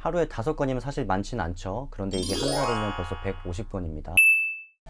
하루에 5건이면 사실 많지는 않죠. 그런데 이게 한 달이면 벌써 150건입니다.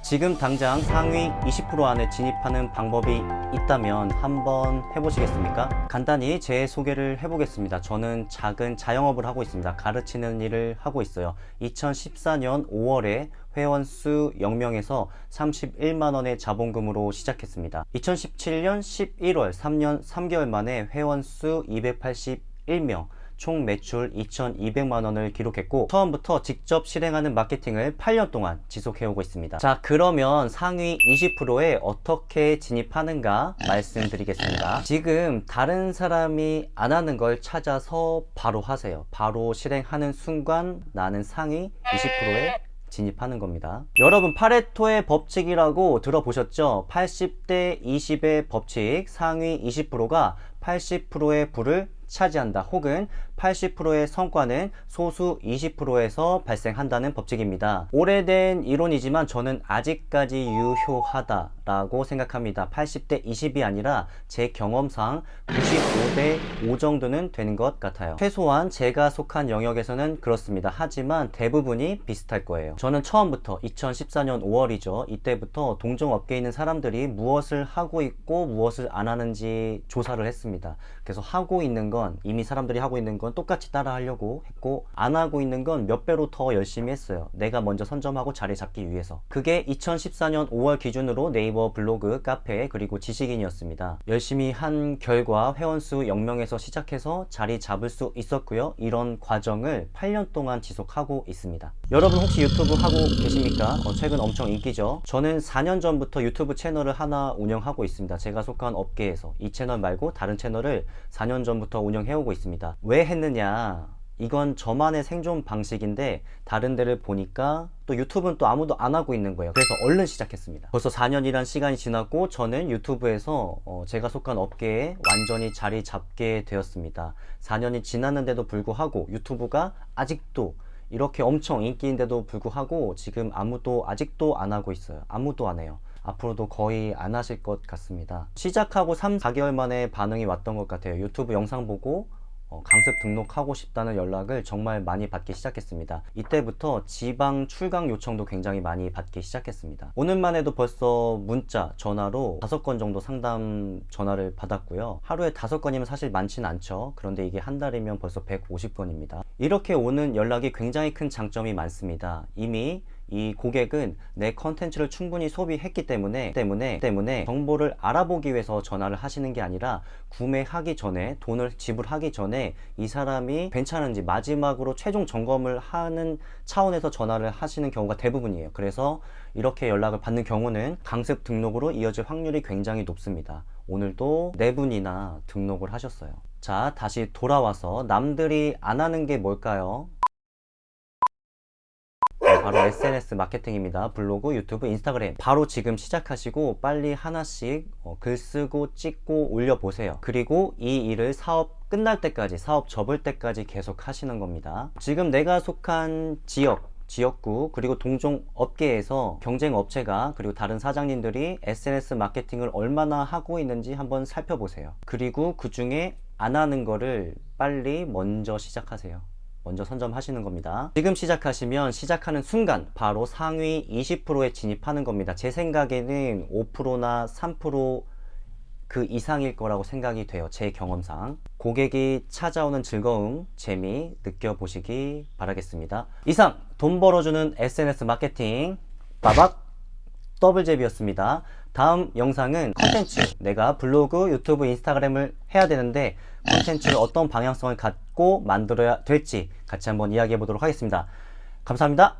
지금 당장 상위 20% 안에 진입하는 방법이 있다면 한번 해보시겠습니까? 간단히 제 소개를 해보겠습니다. 저는 작은 자영업을 하고 있습니다. 가르치는 일을 하고 있어요. 2014년 5월에 회원 수 0명에서 31만원의 자본금으로 시작했습니다. 2017년 11월 3년 3개월 만에 회원 수 281명, 총 매출 2,200만원을 기록했고, 처음부터 직접 실행하는 마케팅을 8년 동안 지속해오고 있습니다. 자, 그러면 상위 20%에 어떻게 진입하는가 말씀드리겠습니다. 지금 다른 사람이 안 하는 걸 찾아서 바로 하세요. 바로 실행하는 순간 나는 상위 20%에 진입하는 겁니다. 여러분, 파레토의 법칙이라고 들어보셨죠? 80대 20의 법칙. 상위 20%가 80%의 부를 차지한다, 혹은 80%의 성과는 소수 20%에서 발생한다는 법칙입니다. 오래된 이론이지만 저는 아직까지 유효하다 라고 생각합니다. 80대 20이 아니라 제 경험상 95대 5 정도는 되는 것 같아요. 최소한 제가 속한 영역에서는 그렇습니다. 하지만 대부분이 비슷할 거예요. 저는 처음부터 2014년 5월이죠. 이때부터 동종업계에 있는 사람들이 무엇을 하고 있고 무엇을 안 하는지 조사를 했습니다. 그래서 하고 있는 건, 이미 사람들이 하고 있는 건 똑같이 따라 하려고 했고, 안 하고 있는 건 몇 배로 더 열심히 했어요. 내가 먼저 선점하고 자리 잡기 위해서. 그게 2014년 5월 기준으로 네이버, 블로그, 카페, 그리고 지식인이었습니다. 열심히 한 결과 회원수 0명에서 시작해서 자리 잡을 수 있었고요. 이런 과정을 8년 동안 지속하고 있습니다. 여러분, 혹시 유튜브 하고 계십니까? 최근 엄청 인기죠. 저는 4년 전부터 유튜브 채널을 하나 운영하고 있습니다. 제가 속한 업계에서. 이 채널 말고 다른 채널을 4년 전부터 운영해오고 있습니다. 왜 했느냐? 이건 저만의 생존 방식인데 다른 데를 보니까 또 유튜브는 또 아무도 안 하고 있는 거예요. 그래서 얼른 시작했습니다. 벌써 4년이란 시간이 지났고 저는 유튜브에서 제가 속한 업계에 완전히 자리 잡게 되었습니다. 4년이 지났는데도 불구하고 유튜브가 아직도 이렇게 엄청 인기인데도 불구하고 지금 아무도 아직도 안 하고 있어요. 아무도 안 해요. 앞으로도 거의 안 하실 것 같습니다. 시작하고 3, 4개월 만에 반응이 왔던 것 같아요. 유튜브 영상 보고 강습 등록하고 싶다는 연락을 정말 많이 받기 시작했습니다. 이때부터 지방 출강 요청도 굉장히 많이 받기 시작했습니다. 오늘만 해도 벌써 문자, 전화로 5건 정도 상담 전화를 받았고요. 하루에 5건이면 사실 많지는 않죠. 그런데 이게 한 달이면 벌써 150건입니다. 이렇게 오는 연락이 굉장히 큰 장점이 많습니다. 이미 이 고객은 내 컨텐츠를 충분히 소비했기 때문에 정보를 알아보기 위해서 전화를 하시는 게 아니라 구매하기 전에, 돈을 지불하기 전에 이 사람이 괜찮은지 마지막으로 최종 점검을 하는 차원에서 전화를 하시는 경우가 대부분이에요. 그래서 이렇게 연락을 받는 경우는 강습 등록으로 이어질 확률이 굉장히 높습니다. 오늘도 4분이나 등록을 하셨어요. 자, 다시 돌아와서 남들이 안 하는 게 뭘까요? 바로 SNS 마케팅입니다. 블로그, 유튜브, 인스타그램. 바로 지금 시작하시고 빨리 하나씩 글 쓰고 찍고 올려보세요. 그리고 이 일을 사업 끝날 때까지, 사업 접을 때까지 계속 하시는 겁니다. 지금 내가 속한 지역구, 그리고 동종 업계에서 경쟁 업체가, 그리고 다른 사장님들이 SNS 마케팅을 얼마나 하고 있는지 한번 살펴보세요. 그리고 그 중에 안 하는 거를 빨리 먼저 시작하세요. 먼저 선점하시는 겁니다. 지금 시작하시면 시작하는 순간 바로 상위 20%에 진입하는 겁니다. 제 생각에는 5%나 3% 그 이상일 거라고 생각이 돼요. 제 경험상. 고객이 찾아오는 즐거움, 재미 느껴보시기 바라겠습니다. 이상 돈 벌어주는 SNS 마케팅 빠박 더블잽이었습니다. 다음 영상은 컨텐츠, 내가 블로그, 유튜브, 인스타그램을 해야 되는데 컨텐츠를 어떤 방향성을 갖고 만들어야 될지 같이 한번 이야기해 보도록 하겠습니다. 감사합니다.